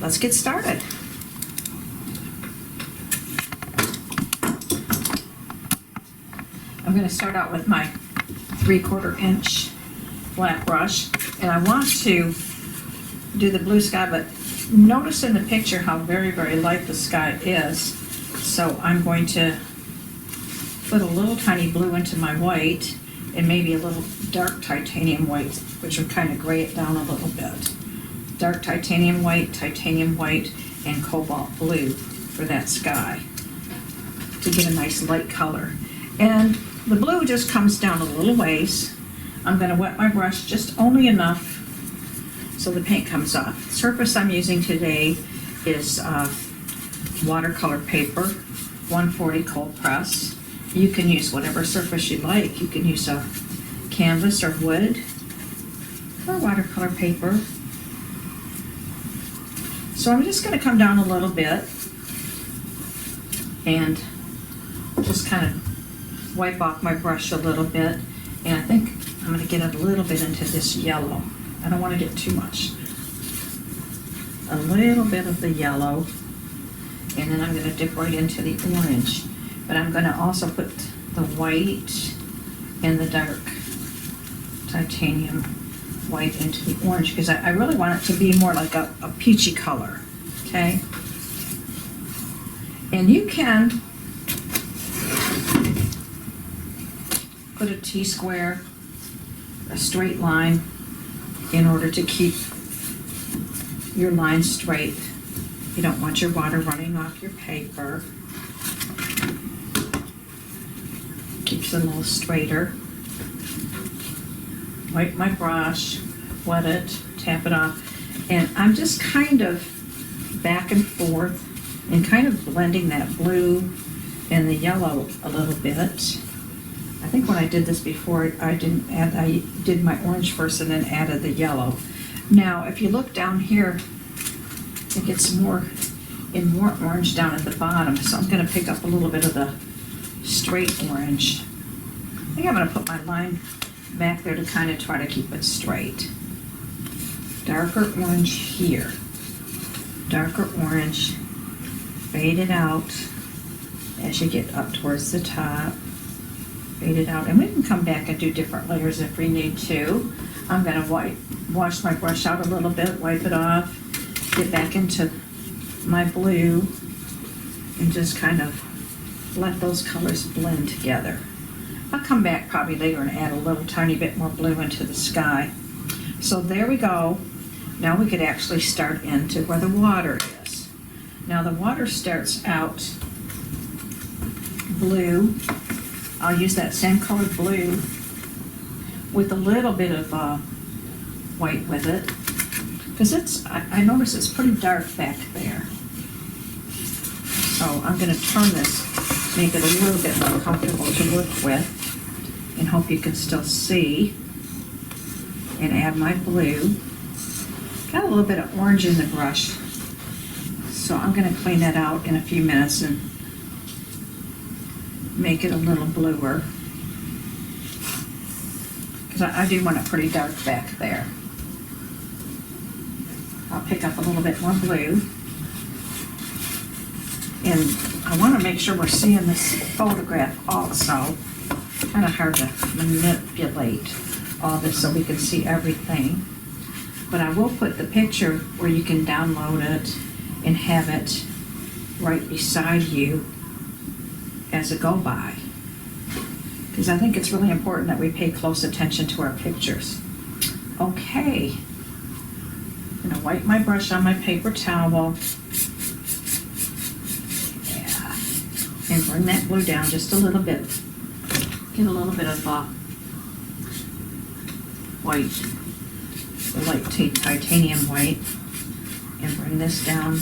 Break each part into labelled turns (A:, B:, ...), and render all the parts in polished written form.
A: let's get started. I'm going to start out with my 3/4 inch flat brush, and I want to do the blue sky, but notice in the picture how very, very light the sky is. So I'm going to put a little tiny blue into my white and maybe a little dark titanium white, which will kind of gray it down a little bit. Dark titanium white, and cobalt blue for that sky to get a nice light color. And the blue just comes down a little ways. I'm going to wet my brush just only enough so the paint comes off. The surface I'm using today is watercolor paper, 140 cold press. You can use whatever surface you like. You can use a canvas or wood or watercolor paper. So I'm just going to come down a little bit and just kind of wipe off my brush a little bit. And I think I'm going to get a little bit into this yellow. I don't want to get too much. A little bit of the yellow, and then I'm going to dip right into the orange. But I'm going to also put the white and the dark titanium white into the orange because I really want it to be more like a peachy color, okay? And you can put a T-square, a straight line, in order to keep your line straight. You don't want your water running off your paper. Keeps it a little straighter. Wipe my brush, wet it, tap it off, and I'm just kind of back and forth and kind of blending that blue and the yellow a little bit. I think when I did this before, I did my orange first and then added the yellow. Now, if you look down here, it gets more orange down at the bottom, so I'm going to pick up a little bit of the straight orange. I think I'm going to put my line back there to kind of try to keep it straight. Darker orange here. Darker orange. Fade it out as you get up towards the top. Fade it out, and we can come back and do different layers if we need to. I'm going to wash my brush out a little bit, wipe it off, get back into my blue, and just kind of let those colors blend together. I'll come back probably later and add a little tiny bit more blue into the sky. So there we go. Now we could actually start into where the water is. Now the water starts out blue. I'll use that same colored blue with a little bit of white with it, because I notice it's pretty dark back there. So I'm going to turn this, make it a little bit more comfortable to work with, and hope you can still see, and add my blue. Got a little bit of orange in the brush, so I'm going to clean that out in a few minutes and make it a little bluer, because I do want it pretty dark back there. I'll pick up a little bit more blue, and I want to make sure we're seeing this photograph also. Kind of hard to manipulate all this so we can see everything, but I will put the picture where you can download it and have it right beside you as a go-by, because I think it's really important that we pay close attention to our pictures. Okay, I'm going to wipe my brush on my paper towel, yeah, and bring that blue down just a little bit. Get a little bit of white, the light titanium white, and bring this down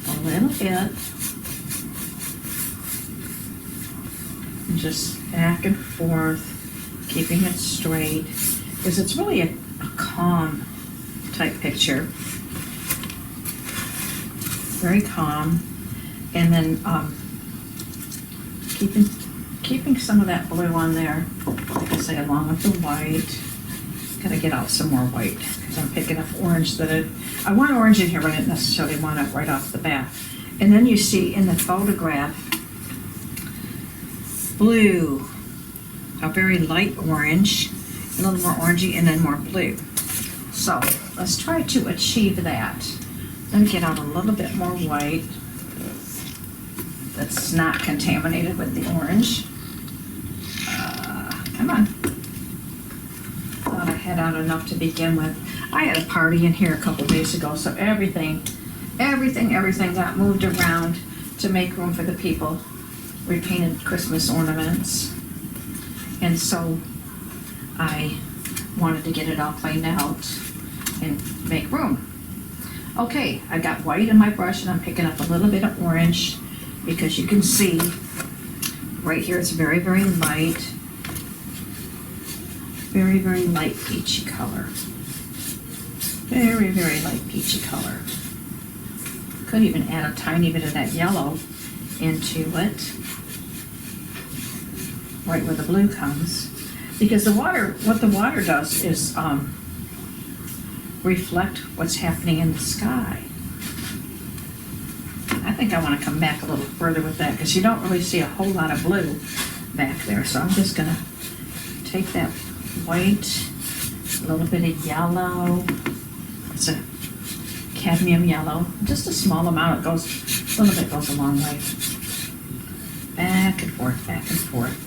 A: a little bit. And just back and forth, keeping it straight, because it's really a calm type picture. Very calm. And then keeping some of that blue on there, like I say, along with the white, Gotta get out some more white, because I'm picking up orange I want orange in here, but I didn't necessarily want it right off the bat. And then you see in the photograph, blue, a very light orange, a little more orangey, and then more blue. So let's try to achieve that. Then get out a little bit more white that's not contaminated with the orange. Come on. Thought I had out enough to begin with. I had a party in here a couple days ago, so everything got moved around to make room for the people. We painted Christmas ornaments. And so I wanted to get it all cleaned out and make room. Okay, I got white in my brush and I'm picking up a little bit of orange because you can see right here it's very, very light. Very, very light peachy color. Very, very light peachy color. Could even add a tiny bit of that yellow into it. Right where the blue comes. Because what the water does is reflect what's happening in the sky. I think I want to come back a little further with that because you don't really see a whole lot of blue back there. So I'm just going to take that white, a little bit of yellow. It's a cadmium yellow. Just a small amount. A little bit goes a long way. Back and forth, back and forth.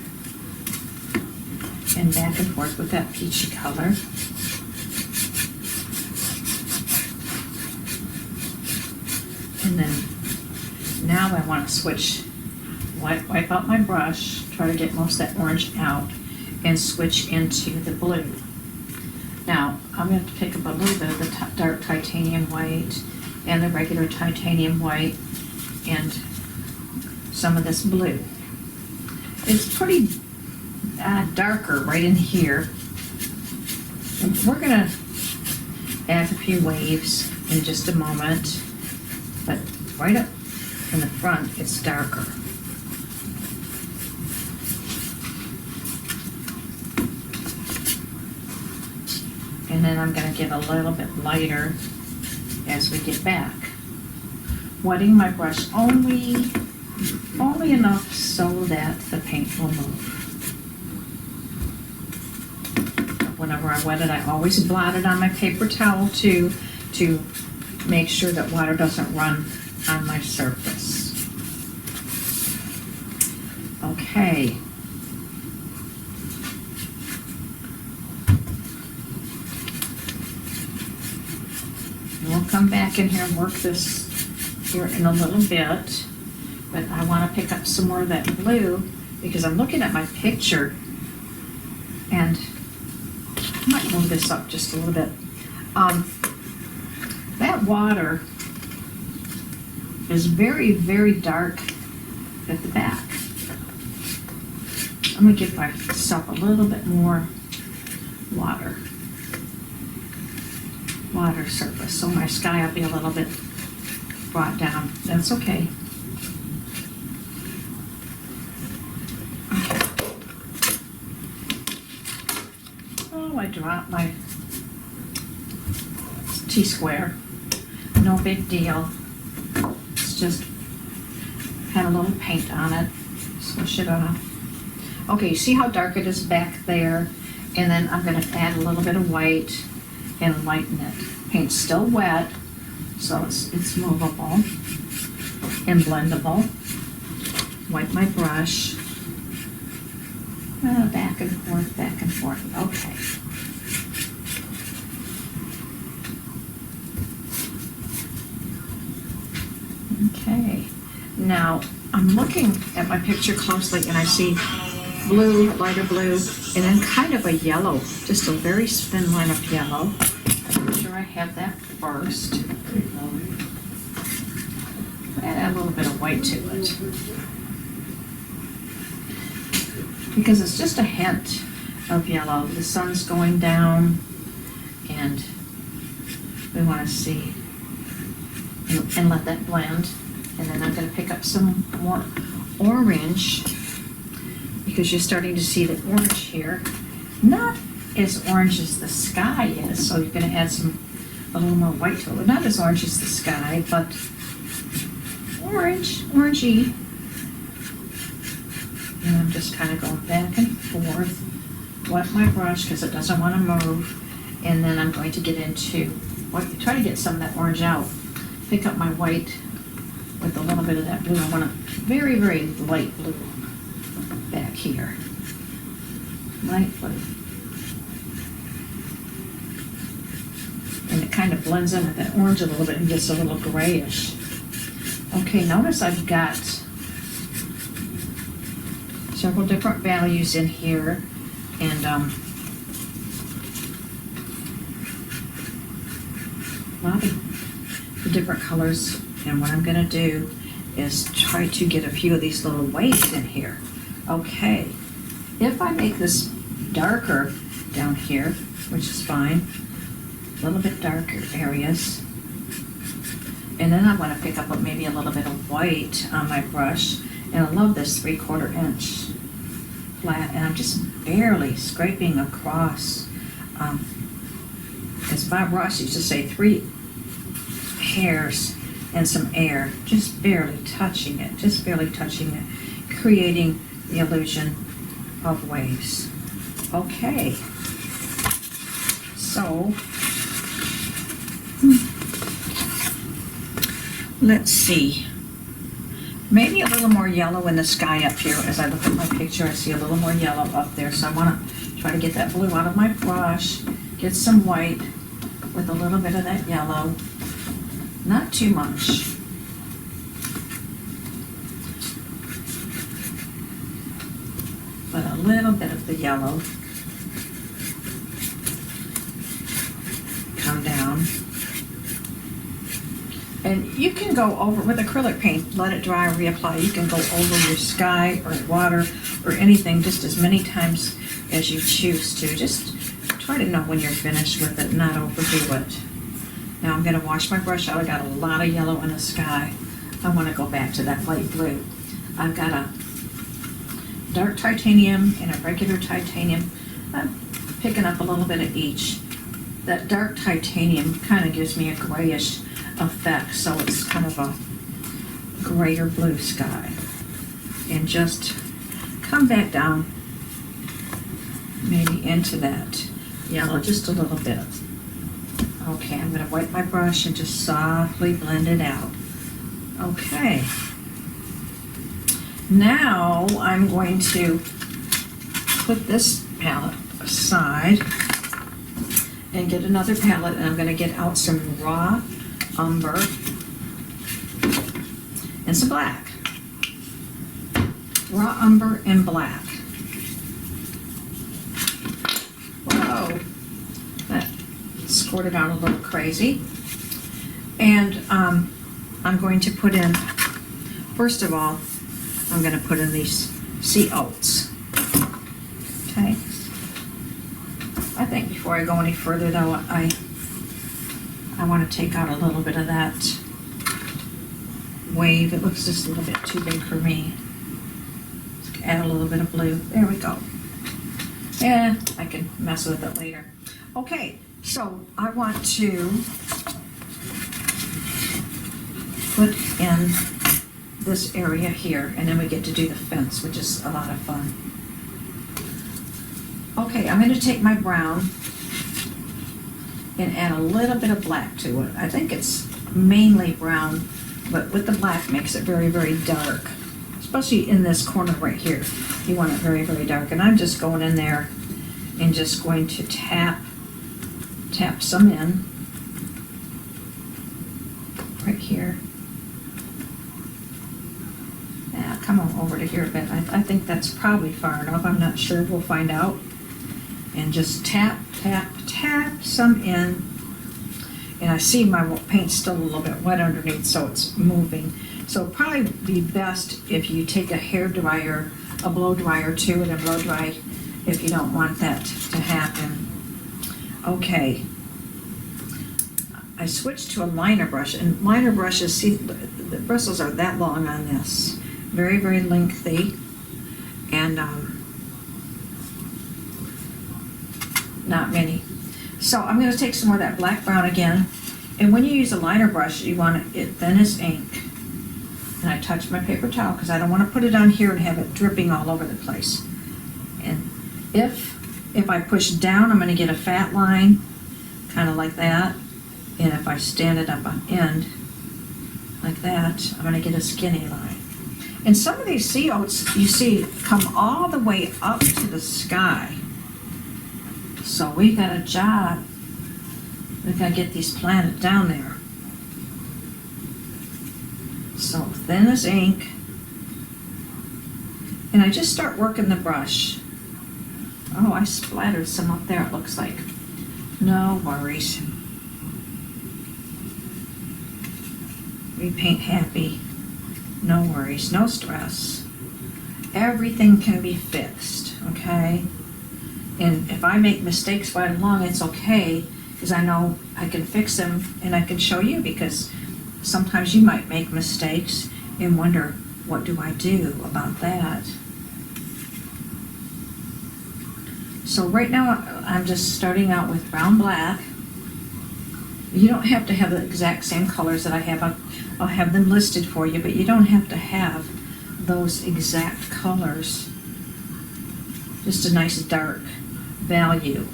A: And back and forth with that peachy color. And then now I want to switch, wipe out my brush, try to get most of that orange out, and switch into the blue. Now I'm going to pick up a little bit of the dark titanium white and the regular titanium white and some of this blue. It's pretty darker right in here. And we're going to add a few waves in just a moment, but right up in the front it's darker. And then I'm going to get a little bit lighter as we get back. Wetting my brush only enough so that the paint will move. Whenever I wet it, I always blot it on my paper towel to make sure that water doesn't run on my surface. Okay. And we'll come back in here and work this here in a little bit, but I want to pick up some more of that blue because I'm looking at my picture and I might move this up just a little bit. That water is very, very dark at the back. I'm going to give myself a little bit more water surface, so my sky will be a little bit brought down. That's okay. Oh, I dropped my T-square. No big deal. It's just had a little paint on it. Swish it off. Okay, see how dark it is back there? And then I'm going to add a little bit of white and lighten it. Paint's still wet, so it's movable and blendable. Wipe my brush. Back and forth, back and forth. Okay. Okay. Now, I'm looking at my picture closely and I see blue, lighter blue, and then kind of a yellow, just a very thin line of yellow. I'm sure I have that first. Add a little bit of white to it. Because it's just a hint of yellow. The sun's going down and we want to see and let that blend. And then I'm going to pick up some more orange because you're starting to see the orange here. Not as orange as the sky is, so you're going to add a little more white to it. Not as orange as the sky, but orangey. And I'm just kind of going back and forth, wet my brush because it doesn't want to move, and then I'm going to get into white, try to get some of that orange out. Pick up my white with a little bit of that blue. I want a very, very light blue back here. Light blue. And it kind of blends in with that orange a little bit and gets a little grayish. Okay, notice I've got several different values in here, and a lot of the different colors. And what I'm going to do is try to get a few of these little waves in here. Okay, if I make this darker down here, which is fine, a little bit darker areas, and then I want to pick up maybe a little bit of white on my brush, and I love this 3/4 inch flat, and I'm just barely scraping across. As Bob Ross used to say, 3 hairs and some air, just barely touching it, creating the illusion of waves. Okay, so let's see. Maybe a little more yellow in the sky up here. As I look at my picture, I see a little more yellow up there. So I want to try to get that blue out of my brush, get some white with a little bit of that yellow. Not too much. But a little bit of the yellow. Come down. And you can go over, with acrylic paint, let it dry and reapply. You can go over your sky or water or anything just as many times as you choose to. Just try to know when you're finished with it, not overdo it. Now I'm going to wash my brush out. I got a lot of yellow in the sky. I want to go back to that light blue. I've got a dark titanium and a regular titanium. I'm picking up a little bit of each. That dark titanium kind of gives me a grayish effect, so it's kind of a grayer blue sky. And just come back down maybe into that yellow just a little bit. Okay, I'm going to wipe my brush and just softly blend it out. Okay. Now I'm going to put this palette aside and get another palette, and I'm going to get out some raw umber and some black. Raw umber and black. Whoa. That squirted out a little crazy. And I'm going to put in, first of all, I'm going to put in these sea oats. Okay. I think before I go any further though, I want to take out a little bit of that wave. It looks just a little bit too big for me. Let's add a little bit of blue. There we go. Yeah, I can mess with it later. Okay, so I want to put in this area here, and then we get to do the fence, which is a lot of fun. Okay, I'm going to take my brown and add a little bit of black to it. I think it's mainly brown, but with the black makes it very, very dark. Especially in this corner right here. You want it very, very dark. And I'm just going in there and just going to tap some in. Right here. Yeah, come on over to here a bit. I think that's probably far enough. I'm not sure. We'll find out. And just tap some in. And I see my paint's still a little bit wet underneath, so it's moving. So it'll probably be best if you take a hair dryer, a blow dryer too, and a blow dry if you don't want that to happen. Okay. I switched to a liner brush, and liner brushes, see, the bristles are that long on this. Very, very lengthy. And not many. So I'm going to take some more of that black brown again. And when you use a liner brush, you want it thin as ink. And I touch my paper towel because I don't want to put it on here and have it dripping all over the place. And if I push down, I'm going to get a fat line, kind of like that. And if I stand it up on end, like that, I'm going to get a skinny line. And some of these sea oats, you see, come all the way up to the sky. So we got a job. We got to get these planted down there. So thin as ink. And I just start working the brush. Oh, I splattered some up there, it looks like. No worries. Repaint happy. No worries, no stress. Everything can be fixed, okay? And if I make mistakes right along, it's okay, because I know I can fix them and I can show you, because sometimes you might make mistakes and wonder, what do I do about that? So right now I'm just starting out with brown black. You don't have to have the exact same colors that I have. I'll have them listed for you, but you don't have to have those exact colors. Just a nice dark value.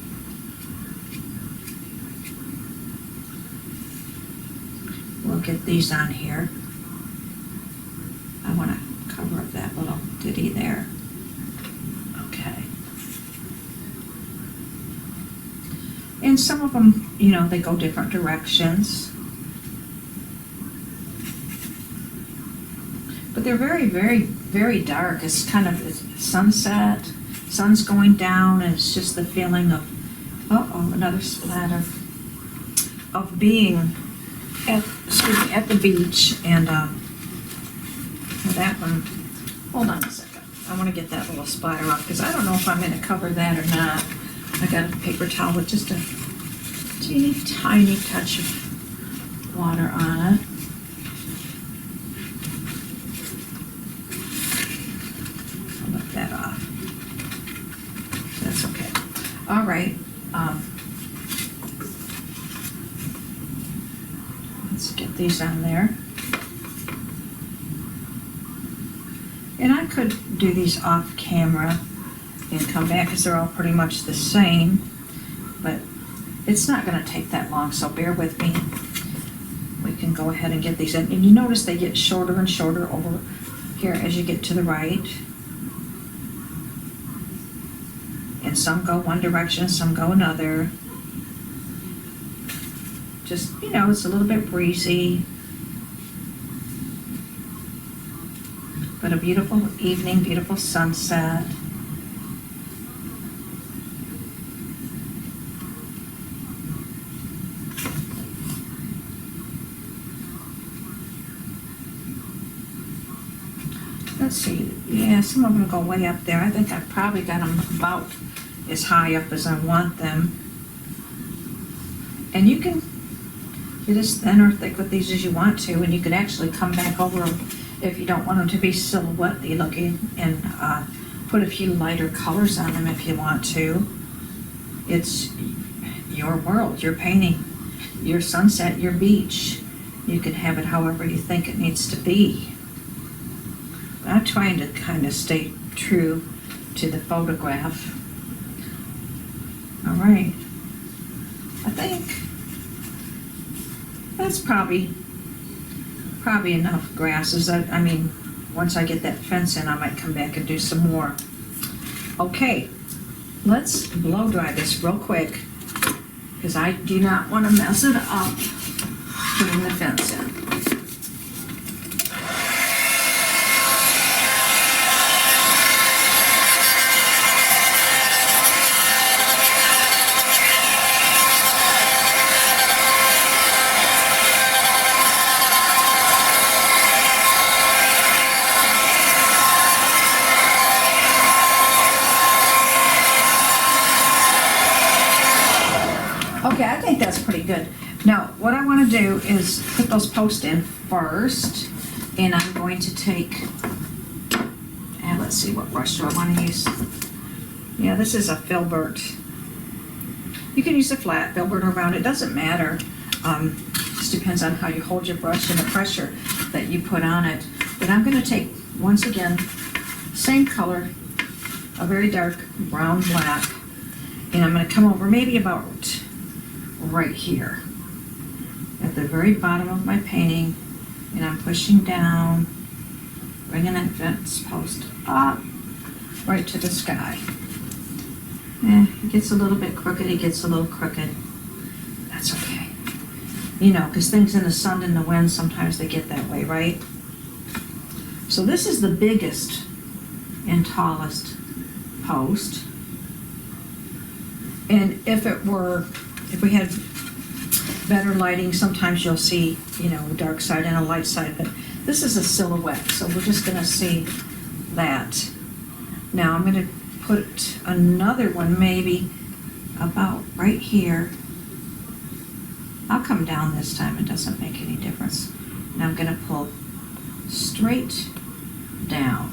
A: We'll get these on here. I want to cover up that little ditty there. Okay. And some of them, you know, they go different directions. But they're very, very, very dark. It's kind of sunset, sun's going down, and it's just the feeling of, uh-oh, another splatter, of being at the beach. And that one, hold on a second. I want to get that little splatter off, because I don't know if I'm going to cover that or not. I got a paper towel with just a teeny tiny touch of water on it. I'll let that off. That's okay. All right. Let's get these on there. And I could do these off camera and come back, because they're all pretty much the same, but it's not going to take that long, so bear with me. We can go ahead and get these in. And you notice they get shorter and shorter over here as you get to the right. And some go one direction, some go another. Just, you know, it's a little bit breezy. But a beautiful evening, beautiful sunset. Let's see, yeah, some of them go way up there. I think I've probably got them about as high up as I want them. And you can get as thin or thick with these as you want to, and you could actually come back over them if you don't want them to be silhouette-y looking, and put a few lighter colors on them if you want to. It's your world, your painting, your sunset, your beach. You can have it however you think it needs to be. I'm trying to kind of stay true to the photograph. All right. I think that's probably enough grasses. I mean, once I get that fence in, I might come back and do some more. Okay, let's blow dry this real quick, because I do not want to mess it up putting the fence in. Okay, I think that's pretty good. Now, what I want to do is put those posts in first, and I'm going to take, and let's see, what brush do I want to use? Yeah, this is a Filbert You can use a flat filbert around, it doesn't matter. Just depends on how you hold your brush and the pressure that you put on it. But I'm gonna take, once again, same color, a very dark brown black, and I'm gonna come over maybe about right here at the very bottom of my painting, and I'm pushing down, bringing that fence post up right to the sky. It gets a little bit crooked, it gets a little crooked. That's okay. You know, because things in the sun and the wind, sometimes they get that way, right? So this is the biggest and tallest post. And if we had better lighting, sometimes you'll see, you know, a dark side and a light side, but this is a silhouette, so we're just gonna see that. Now I'm gonna put another one maybe about right here. I'll come down this time, it doesn't make any difference. Now I'm gonna pull straight down,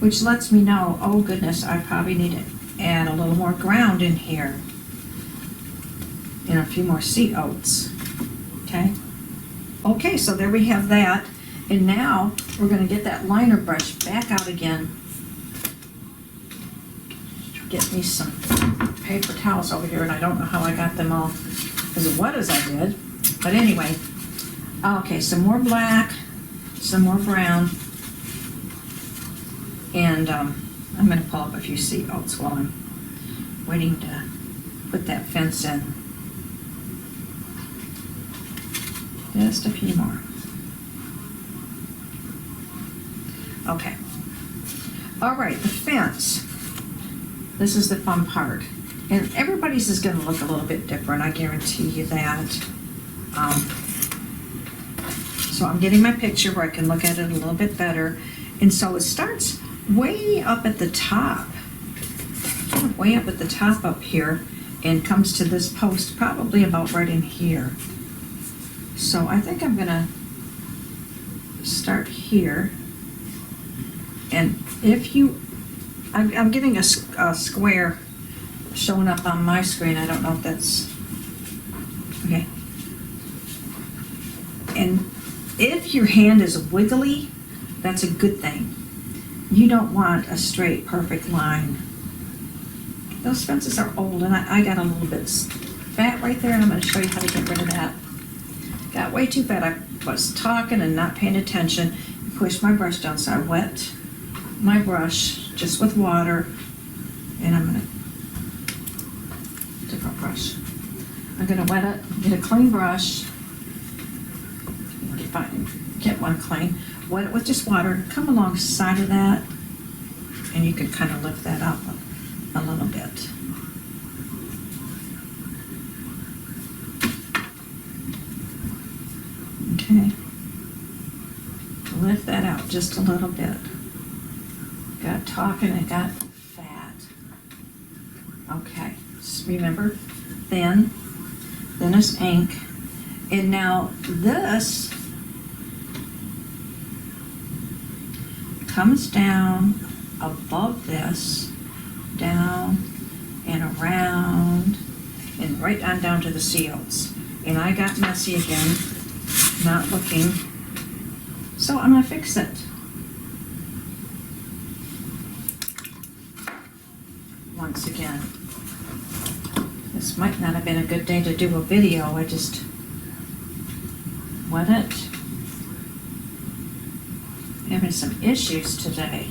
A: which lets me know, oh goodness, I probably need to add a little more ground in here and a few more sea oats. Okay? Okay, so there we have that. And now we're going to get that liner brush back out again. Get me some paper towels over here, and I don't know how I got them all as wet as I did. But anyway, okay, some more black, some more brown, and I'm going to pull up a few sea oats while I'm waiting to put that fence in. Just a few more. Okay. All right, the fence. This is the fun part. And everybody's is going to look a little bit different, I guarantee you that. So I'm getting my picture where I can look at it a little bit better. And so it starts way up at the top. Way up at the top up here, and comes to this post probably about right in here. So I think I'm gonna start here, and if you, I'm getting a square showing up on my screen. I don't know if that's, okay. And if your hand is wiggly, that's a good thing. You don't want a straight, perfect line. Those fences are old, and I got a little bit fat right there, and I'm gonna show you how to get rid of that. Got way too fat. I was talking and not paying attention, and pushed my brush down, so I wet my brush just with water, and I'm gonna, different brush. I'm gonna wet it, get a clean brush, if I can get one clean, wet it with just water, come alongside of that, and you can kind of lift that up a little bit. Okay. Lift that out just a little bit. Got talking and got fat. Okay. Just remember, thin as ink. And now this comes down above this, down and around, and right on down to the seals. And I got messy again, not looking. So I'm gonna fix it. Once again. This might not have been a good day to do a video. I just wet it. Having some issues today.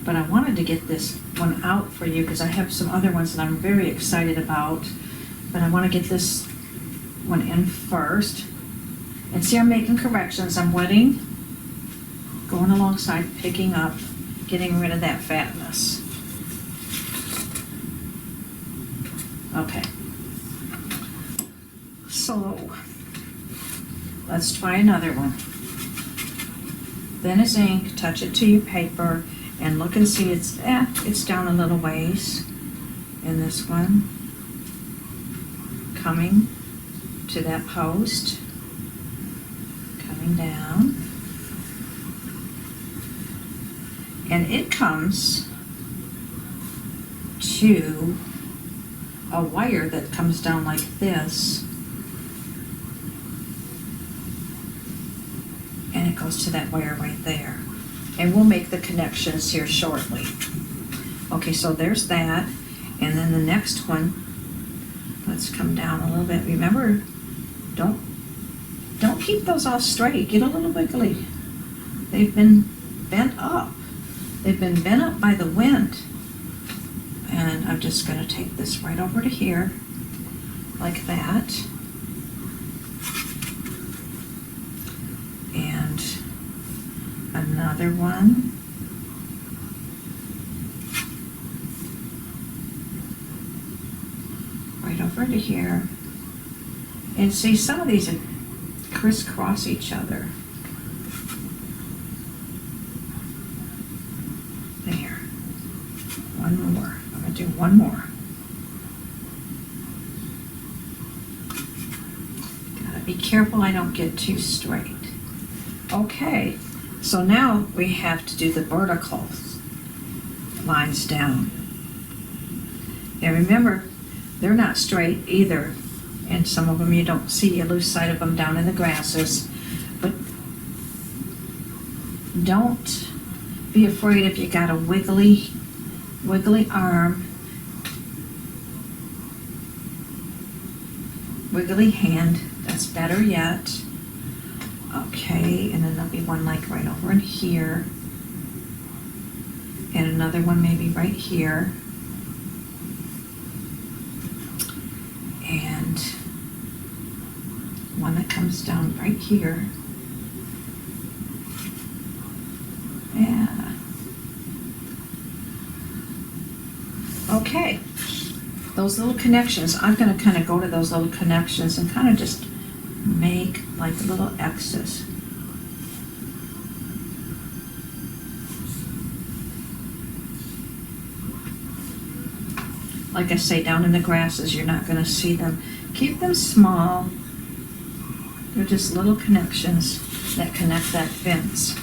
A: But I wanted to get this one out for you because I have some other ones that I'm very excited about. But I want to get this one in first. And see, I'm making corrections. I'm wetting, going alongside, picking up, getting rid of that fatness. Okay. So, let's try another one. Thin as ink, touch it to your paper, and look and see it's down a little ways. And this one, coming to that post, coming down, and it comes to a wire that comes down like this, and it goes to that wire right there. And we'll make the connections here shortly. Okay, so there's that. And then the next one, let's come down a little bit. Remember, don't keep those all straight. Get a little wiggly. They've been bent up. They've been bent up by the wind. And I'm just going to take this right over to here, like that. And another one. Right over to here. And see, some of these crisscross each other. There. One more. I'm going to do one more. Gotta be careful I don't get too straight. Okay, so now we have to do the vertical lines down. And remember, they're not straight either. And some of them you don't see, you lose sight of them down in the grasses. But don't be afraid if you got a wiggly arm, wiggly hand, that's better yet. Okay, and then there'll be one like right over in here. And another one maybe right here. And one that comes down right here. Yeah. Okay. Those little connections, I'm going to kind of go to those little connections and kind of just make like little X's. Like I say, down in the grasses, you're not going to see them. Keep them small. They're just little connections that connect that fence.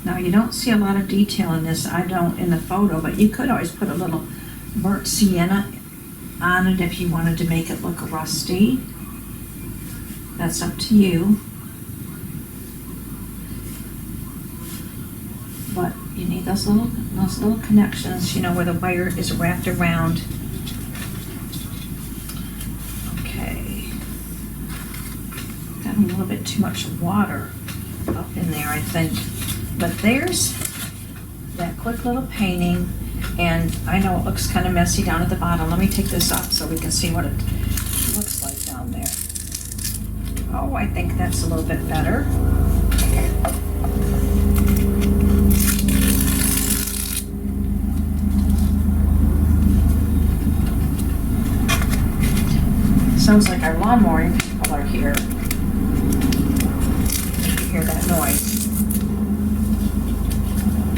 A: Now, you don't see a lot of detail in this. I don't in the photo, but you could always put a little burnt sienna on it if you wanted to make it look rusty. That's up to you. But you need those little connections, you know, where the wire is wrapped around. Okay. Got a little bit too much water up in there, I think. But there's that quick little painting, and I know it looks kind of messy down at the bottom. Let me take this off so we can see what it looks like down there. Oh, I think that's a little bit better. Sounds like our lawnmowing people are here. You hear that noise.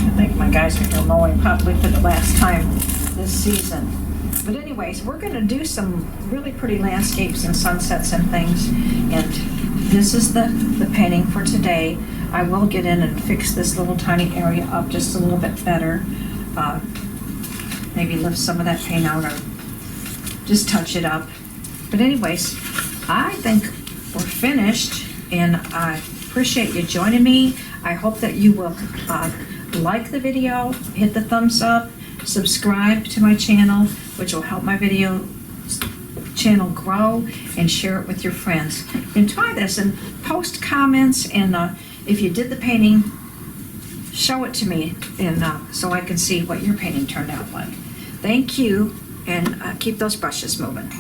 A: I think my guys are here mowing probably for the last time this season. But anyways, we're going to do some really pretty landscapes and sunsets and things. And this is the painting for today. I will get in and fix this little tiny area up just a little bit better. Maybe lift some of that paint out or just touch it up. But anyways, I think we're finished, and I appreciate you joining me. I hope that you will like the video, hit the thumbs up, subscribe to my channel, which will help my video channel grow, and share it with your friends. And try this and post comments, and if you did the painting, show it to me, and so I can see what your painting turned out like. Thank you, and keep those brushes moving.